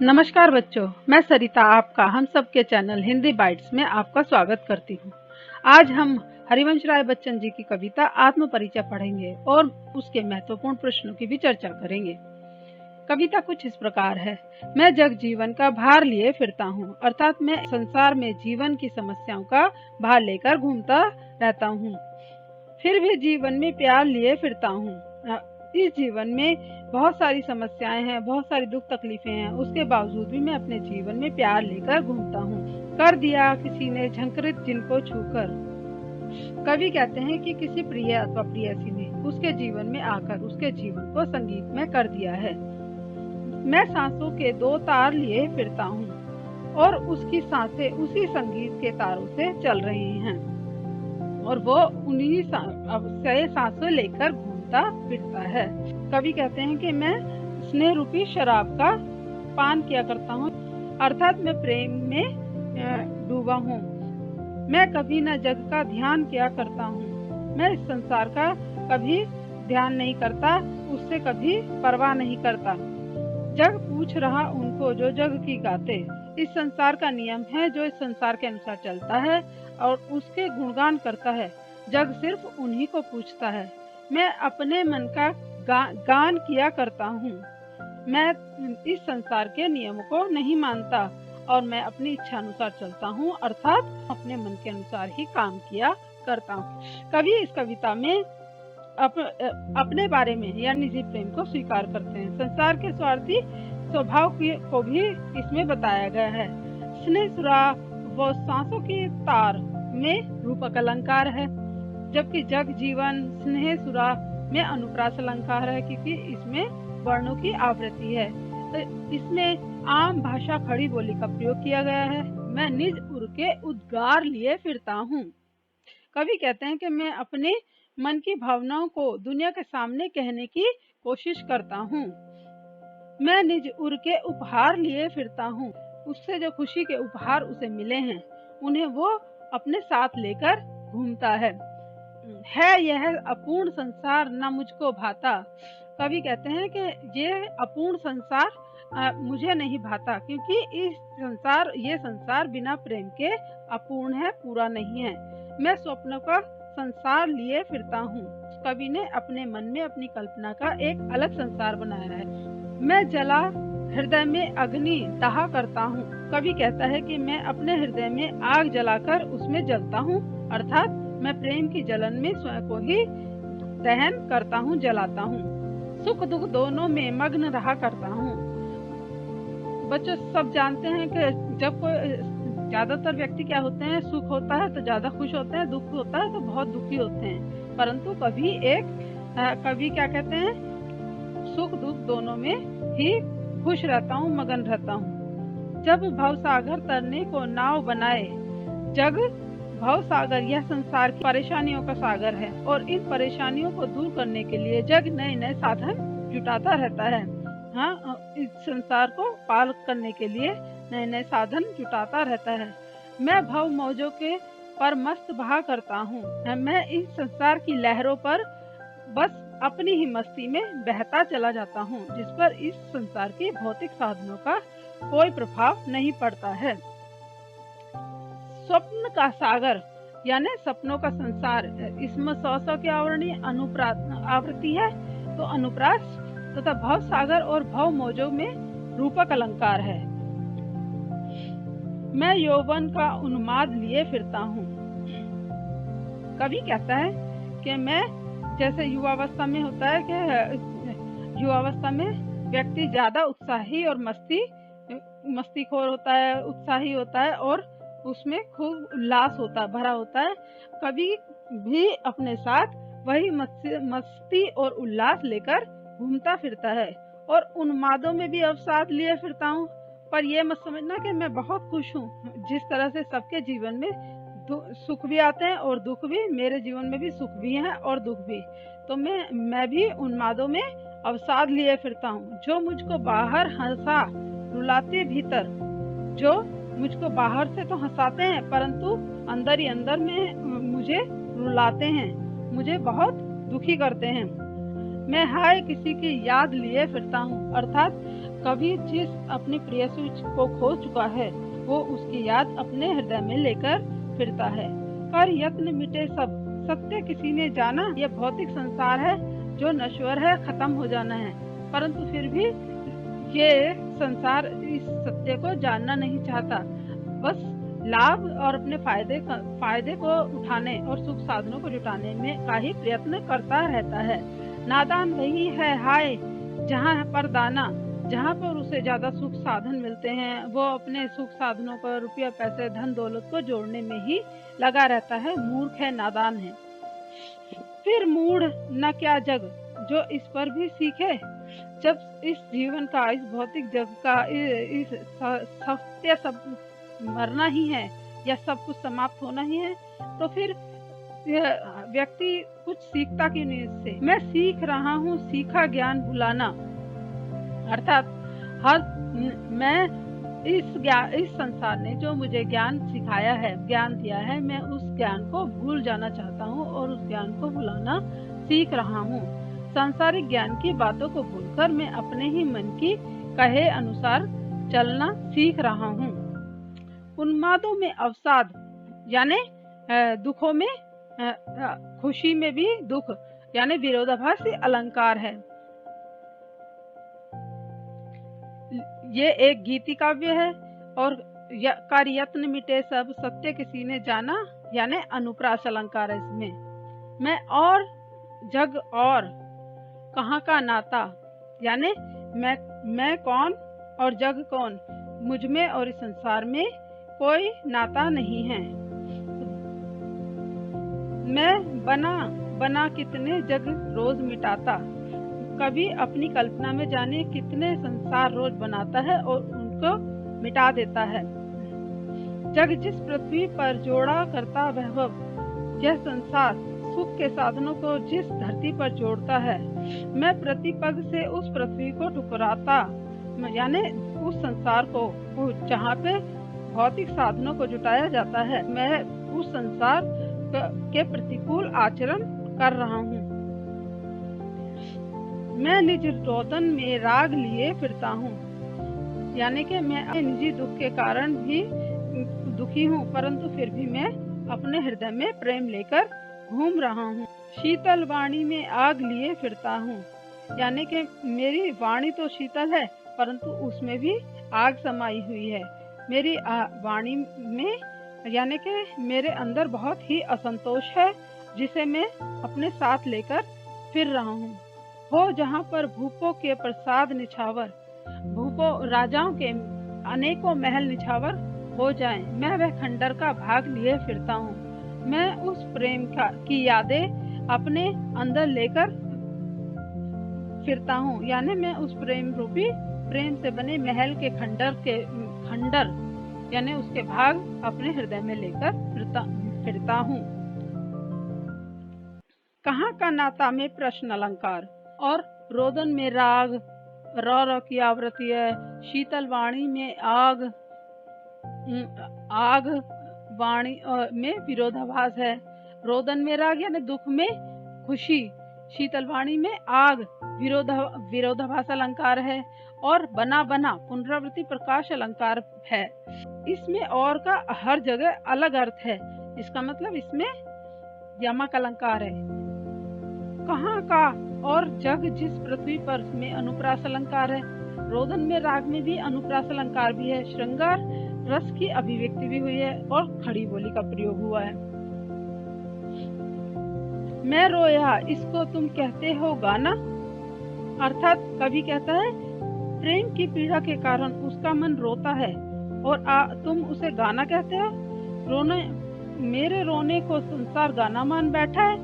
नमस्कार बच्चों, मैं सरिता आपका हम सबके चैनल हिंदी बाइट्स में आपका स्वागत करती हूँ। आज हम हरिवंश राय बच्चन जी की कविता आत्म परिचय पढ़ेंगे और उसके महत्वपूर्ण प्रश्नों की भी चर्चा करेंगे। कविता कुछ इस प्रकार है। मैं जग जीवन का भार लिए फिरता हूँ, अर्थात मैं संसार में जीवन की समस्याओं का भार लेकर घूमता रहता हूँ। फिर भी जीवन में प्यार लिए फिरता हूँ। इस जीवन में बहुत सारी समस्याएं हैं, बहुत सारी दुख तकलीफें हैं, उसके बावजूद भी मैं अपने जीवन में प्यार लेकर घूमता हूँ। कर दिया किसी ने झंकृत जिनको छूकर। कवि कहते हैं कि किसी प्रिय अथवा प्रेयसी ने उसके जीवन में आकर उसके जीवन को संगीत में कर दिया है। मैं सांसों के दो तार लिए फिरता हूँ और उसकी सांसें उसी संगीत के तारों से चल रही हैं और वो उन्हीं से सांसें लेकर घूमता फिरता है। कवि कहते हैं कि मैं स्नेह रूपी शराब का पान किया करता हूँ, अर्थात मैं प्रेम में डूबा हूँ। मैं कभी न जग का ध्यान किया करता हूँ। मैं इस संसार का कभी ध्यान नहीं करता, उससे कभी परवाह नहीं करता। जग पूछ रहा उनको जो जग की गाते। इस संसार का नियम है जो इस संसार के अनुसार चलता है और उसके गुणगान करता है। जग सिर्फ उन्हीं को पूछता है। मैं अपने मन का गान किया करता हूँ। मैं इस संसार के नियमों को नहीं मानता और मैं अपनी इच्छा अनुसार चलता हूँ, अर्थात अपने मन के अनुसार ही काम किया करता हूँ। कवि इस कविता में अपने बारे में या निजी प्रेम को स्वीकार करते हैं। संसार के स्वार्थी स्वभाव को भी इसमें बताया गया है। स्नेह सुरा व सांसों की तार में रूपक अलंकार है, जबकि जग जीवन स्नेह सुरा में अनुप्रास अलंकार है, क्योंकि इसमें वर्णों की आवृत्ति है। तो इसमें आम भाषा खड़ी बोली का प्रयोग किया गया है। मैं निज उर के उद्गार लिए फिरता हूँ। कवि कहते हैं कि मैं अपने मन की भावनाओं को दुनिया के सामने कहने की कोशिश करता हूँ। मैं निज उर के उपहार लिए फिरता हूँ। उससे जो खुशी के उपहार उसे मिले हैं उन्हें वो अपने साथ लेकर घूमता है। यह अपूर्ण संसार न मुझको भाता। कवि कहते हैं कि ये अपूर्ण संसार मुझे नहीं भाता, क्योंकि ये संसार बिना प्रेम के अपूर्ण है, पूरा नहीं है। मैं स्वप्नों का संसार लिए फिरता हूँ। कवि ने अपने मन में अपनी कल्पना का एक अलग संसार बनाया है। मैं जला हृदय में अग्नि दाह करता हूँ। कवि कहता है कि मैं अपने हृदय में आग जलाकर उसमें जलता हूँ, अर्थात मैं प्रेम की जलन में स्वयं को ही दहन करता हूँ, जलाता हूँ। सुख दुख दोनों में मग्न रहा करता हूँ। बच्चों सब जानते हैं कि जब कोई ज्यादातर व्यक्ति क्या होते हैं, सुख होता है तो ज्यादा खुश होते हैं, दुख होता है तो बहुत दुखी होते हैं। परंतु कवि क्या कहते हैं, सुख दुख दोनों में ही खुश रहता हूँ, मगन रहता हूँ। जब भव सागर तरने को नाव बनाए। जग भव सागर यह संसार की परेशानियों का सागर है और इन परेशानियों को दूर करने के लिए जग नए नए साधन जुटाता रहता है। इस संसार को पार करने के लिए नए नए साधन जुटाता रहता है। मैं भव मौजों के पर मस्त बहा करता हूँ। मैं इस संसार की लहरों पर बस अपनी ही मस्ती में बहता चला जाता हूँ, जिस पर इस संसार के भौतिक साधनों का कोई प्रभाव नहीं पड़ता है। स्वप्न का सागर यानी सपनों का संसार, इसमें 100 की आवृत्ति है, तो अनुप्रास तथा भव सागर और भव मौजों में रूपक अलंकार है। मैं यौवन का उन्माद लिए फिरता हूँ। कवि कहता है कि मैं जैसे युवावस्था में होता है कि युवावस्था में व्यक्ति ज्यादा उत्साही और मस्तीखोर होता है, उत्साही होता है और उसमें खूब उल्लास भरा होता है। कभी भी अपने साथ वही मस्ती और उल्लास लेकर घूमता फिरता है और उन्मादों में भी अवसाद लिए फिरता हूँ। पर यह मत समझना कि मैं बहुत खुश हूँ। जिस तरह से सबके जीवन में सुख भी आते हैं और दुख भी, मेरे जीवन में भी सुख भी है और दुख भी, तो मैं भी उन्मादों में अवसाद लिए फिरता हूँ। जो मुझको बाहर हंसा रुलाते भीतर, जो मुझको बाहर से तो हंसाते हैं परंतु अंदर ही अंदर में मुझे रुलाते हैं, मुझे बहुत दुखी करते हैं। मैं हाय किसी की याद लिए फिरता हूँ, अर्थात कभी जिस अपनी प्रेयसी को खो चुका है वो उसकी याद अपने हृदय में लेकर फिरता है। कर यत्न मिटे सब सत्य किसी ने जाना। यह भौतिक संसार है जो नश्वर है, खत्म हो जाना है, परंतु फिर भी ये संसार इस सत्य को जानना नहीं चाहता। बस लाभ और अपने फायदे को उठाने और सुख साधनों को जुटाने में का ही प्रयत्न करता रहता है। नादान वही है हाय जहाँ पर दाना, जहाँ पर उसे ज्यादा सुख साधन मिलते हैं वो अपने सुख साधनों को, रुपया पैसे धन दौलत को जोड़ने में ही लगा रहता है। मूर्ख है, नादान है। फिर मूढ़ न क्या जग जो इस पर भी सीखे। जब इस जीवन का, इस भौतिक जग का, इस सत्य सब मरना ही है या सब कुछ समाप्त होना ही है, तो फिर व्यक्ति कुछ सीखता क्यों नहीं इससे। मैं सीख रहा हूँ सीखा ज्ञान भुलाना, अर्थात मैं इस संसार ने जो मुझे ज्ञान सिखाया है, ज्ञान दिया है, मैं उस ज्ञान को भूल जाना चाहता हूँ और उस ज्ञान को भुलाना सीख रहा हूँ। सांसारिक ज्ञान की बातों को भूलकर मैं अपने ही मन की कहे अनुसार चलना सीख रहा हूँ। उन्मादों में अवसाद यानी दुखों में खुशी में भी दुख यानी विरोधाभासी अलंकार है। ये एक गीति काव्य है। और कर यत्न मिटे सब सत्य किसी ने जाना यानी अनुप्रास अलंकार है इसमें। मैं और जग और कहाँ का नाता यानी मैं कौन और जग कौन, मुझ में और इस संसार में कोई नाता नहीं है। मैं बना कितने जग रोज मिटाता, कभी अपनी कल्पना में जाने कितने संसार रोज बनाता है और उनको मिटा देता है। जग जिस पृथ्वी पर जोड़ा करता वैभव, यह संसार सुख के साधनों को जिस धरती पर जोड़ता है, मैं प्रतिपग से उस पृथ्वी को ठुकराता यानी उस संसार को जहाँ पे भौतिक साधनों को जुटाया जाता है, मैं उस संसार के प्रतिकूल आचरण कर रहा हूँ। मैं निज रोदन में राग लिए फिरता हूँ यानी कि मैं अपने निजी दुख के कारण भी दुखी हूँ, परंतु फिर भी मैं अपने हृदय में प्रेम लेकर घूम रहा हूँ। शीतल वाणी में आग लिए फिरता हूँ यानी कि मेरी वाणी तो शीतल है परंतु उसमें भी आग समाई हुई है। मेरी वाणी में यानी कि मेरे अंदर बहुत ही असंतोष है जिसे मैं अपने साथ लेकर फिर रहा हूँ। हो जहाँ पर भूपों के प्रसाद निछावर, भूपों राजाओं के अनेकों महल निछावर हो जाएं, मैं वह खंडर का भाग लिए फिरता हूँ। मैं उस प्रेम की यादें अपने अंदर लेकर फिरता हूँ यानी मैं उस प्रेम से बने महल के खंडर यानी उसके भाग अपने हृदय में लेकर फिरता हूँ। कहाँ का नाता में प्रश्न अलंकार। और रोदन में राग, रौ की आवृत्ति है। शीतल वाणी में आग वाणी में विरोधाभास है। रोदन में राग यानी दुख में खुशी, शीतल वाणी में आग विरोधाभास अलंकार है। और बना पुनरावृत्ति प्रकाश अलंकार है। इसमें और का हर जगह अलग अर्थ है, इसका मतलब इसमें यमक अलंकार है। कहाँ का और जग जिस पृथ्वी पर में अनुप्रास अलंकार है। रोदन में राग में भी अनुप्रास अलंकार भी है, श्रृंगार रस की अभिव्यक्ति भी हुई है और खड़ी बोली का प्रयोग हुआ है। मैं रोया इसको तुम कहते हो गाना, अर्थात कवि कहता है प्रेम की पीड़ा के कारण उसका मन रोता है और तुम उसे गाना कहते हो। मेरे रोने को संसार गाना मान बैठा है।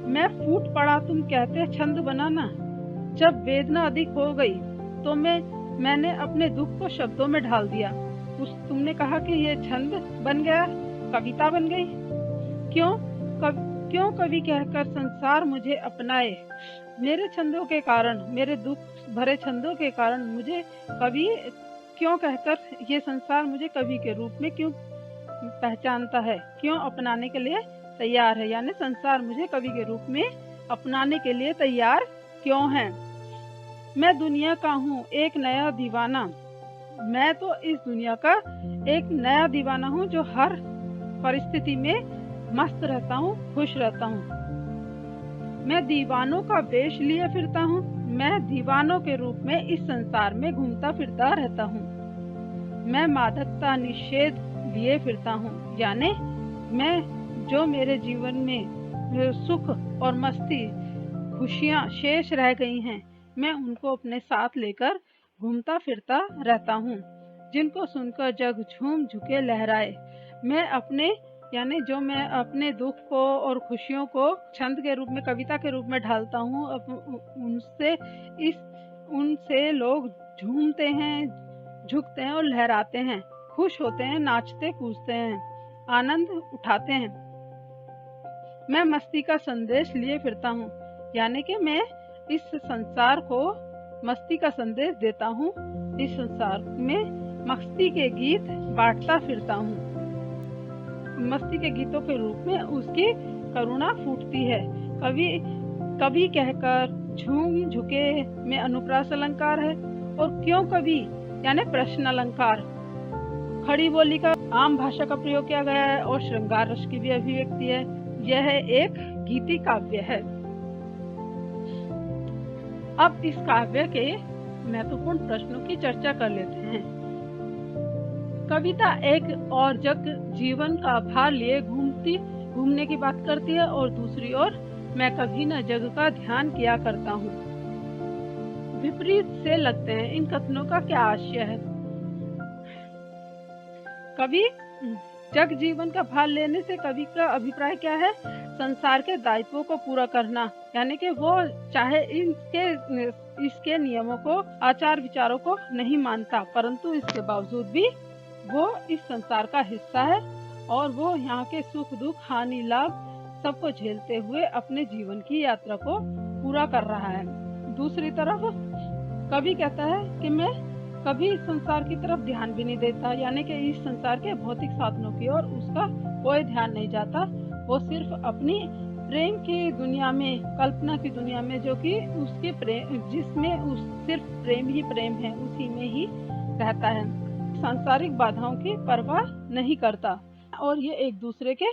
मैं फूट पड़ा तुम कहते छंद बनाना, जब वेदना अधिक हो गई तो मैंने अपने दुख को शब्दों में ढाल दिया। तुमने कहा कि ये छंद बन गया, कविता बन गई। क्यों कवि कहकर संसार मुझे अपनाए। मेरे छंदों के कारण, मेरे दुख भरे छंदों के कारण मुझे कवि क्यों कहकर ये संसार मुझे कवि के रूप में क्यों पहचानता है, क्यों अपनाने के लिए तैयार है, यानी संसार मुझे कवि के रूप में अपनाने के लिए तैयार क्यों है। मैं दुनिया का हूँ एक नया दीवाना। मैं तो इस दुनिया का एक नया दीवाना हूँ जो हर परिस्थिति में मस्त रहता हूँ, खुश रहता हूँ। मैं दीवानों का वेश लिए फिरता हूँ। मैं दीवानों के रूप में इस संसार में घूमता फिरता रहता हूँ। मैं मादकता निषेध लिए फिरता हूँ, यानी मैं जो मेरे जीवन में सुख और मस्ती, खुशियाँ शेष रह गई हैं, मैं उनको अपने साथ लेकर घूमता फिरता रहता हूँ, जिनको सुनकर जग झूम झुके लहराए। मैं अपने दुख को और खुशियों को छंद के रूप में, कविता के रूप में ढालता हूँ। उनसे लोग झूमते हैं, झुकते हैं और लहराते हैं, खुश होते हैं, नाचते कूदते हैं, आनंद उठाते हैं। मैं मस्ती का संदेश लिए फिरता हूँ, यानी कि मैं इस संसार को मस्ती का संदेश देता हूँ। इस संसार में मस्ती के गीत बांटता फिरता हूँ। मस्ती के गीतों के रूप में उसकी करुणा फूटती है। कभी कहकर झूम झुके में अनुप्रास अलंकार है, और क्यों कभी यानी प्रश्न अलंकार। खड़ी बोली का आम भाषा का प्रयोग किया गया है और श्रृंगार रस की भी अभिव्यक्ति है। यह एक गीति काव्य है। अब इस काव्य के महत्वपूर्ण प्रश्नों की चर्चा कर लेते हैं। कविता एक और जग जीवन का भार लिए घूमने की बात करती है, और दूसरी ओर मैं कभी न जग का ध्यान किया करता हूँ। विपरीत से लगते हैं, इन कथनों का क्या आशय है? कवि जग जीवन का भार लेने से कवि का अभिप्राय क्या है? संसार के दायित्वों को पूरा करना, यानी कि वो चाहे इसके नियमों को, आचार विचारों को नहीं मानता, परंतु इसके बावजूद भी वो इस संसार का हिस्सा है और वो यहाँ के सुख दुख, हानि लाभ सबको झेलते हुए अपने जीवन की यात्रा को पूरा कर रहा है। दूसरी तरफ कवि कहता है कि मैं कभी इस संसार की तरफ ध्यान भी नहीं देता, यानी कि इस संसार के भौतिक साधनों की ओर उसका कोई ध्यान नहीं जाता। वो सिर्फ अपनी प्रेम की दुनिया में, कल्पना की दुनिया में, जो कि उसके प्रेम, जिसमें सिर्फ प्रेम ही प्रेम है, उसी में ही रहता है। सांसारिक बाधाओं की परवाह नहीं करता, और ये एक दूसरे के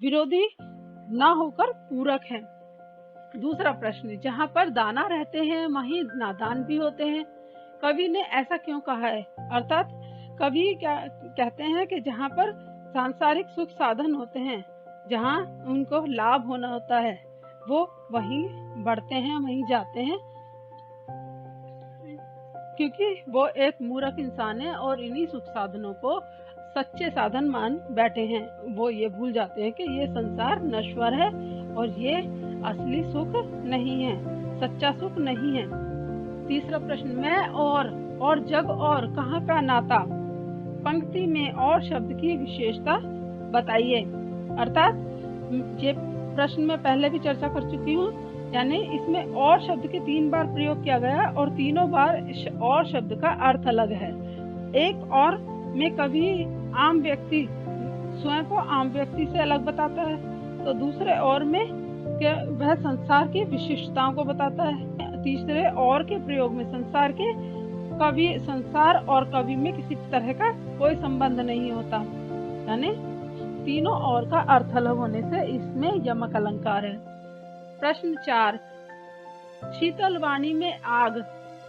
विरोधी ना होकर पूरक हैं। दूसरा प्रश्न, जहाँ पर दाना रहते हैं वहीं नादान भी होते हैं। कवि ने ऐसा क्यों कहा है? अर्थात कवि क्या कहते हैं कि जहाँ पर सांसारिक सुख साधन होते हैं, जहाँ उनको लाभ होना होता है, वो वहीं बढ़ते हैं, वहीं जाते हैं, क्योंकि वो एक मूर्ख इंसान है और इन्हीं सुख साधनों को सच्चे साधन मान बैठे हैं। वो ये भूल जाते हैं कि ये संसार नश्वर है और ये असली सुख नहीं है, सच्चा सुख नहीं है। तीसरा प्रश्न, मैं और जग और कहाँ का नाता। पंक्ति में और शब्द की विशेषता बताइए। अर्थात ये प्रश्न में पहले भी चर्चा कर चुकी हूँ, यानी इसमें और शब्द के 3 बार प्रयोग किया गया और तीनों बार और शब्द का अर्थ अलग है। एक और में कभी आम व्यक्ति स्वयं को आम व्यक्ति से अलग बताता है, तो दूसरे और में वह संसार की विशिष्टताओं को बताता है। तीसरे और के प्रयोग में संसार और कवि में किसी तरह का कोई संबंध नहीं होता, यानी तीनों और का अर्थ अलग होने से इसमें यमक अलंकार है। प्रश्न 4, शीतल वाणी में आग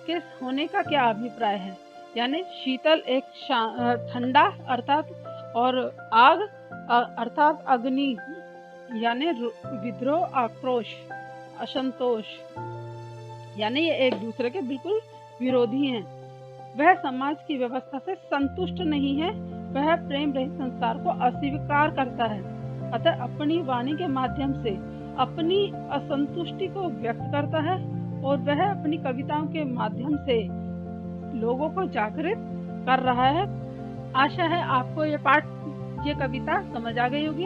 के होने का क्या अभिप्राय है? यानी शीतल एक ठंडा अर्थात, और आग अर्थात अग्नि, यानी विद्रोह, आक्रोश, असंतोष, यानी ये एक दूसरे के बिल्कुल विरोधी हैं। वह समाज की व्यवस्था से संतुष्ट नहीं है, वह प्रेम रहित संसार को अस्वीकार करता है, अतः अपनी वाणी के माध्यम से अपनी असंतुष्टि को व्यक्त करता है, और वह अपनी कविताओं के माध्यम से लोगों को जागृत कर रहा है। आशा है आपको ये कविता समझ आ गई होगी।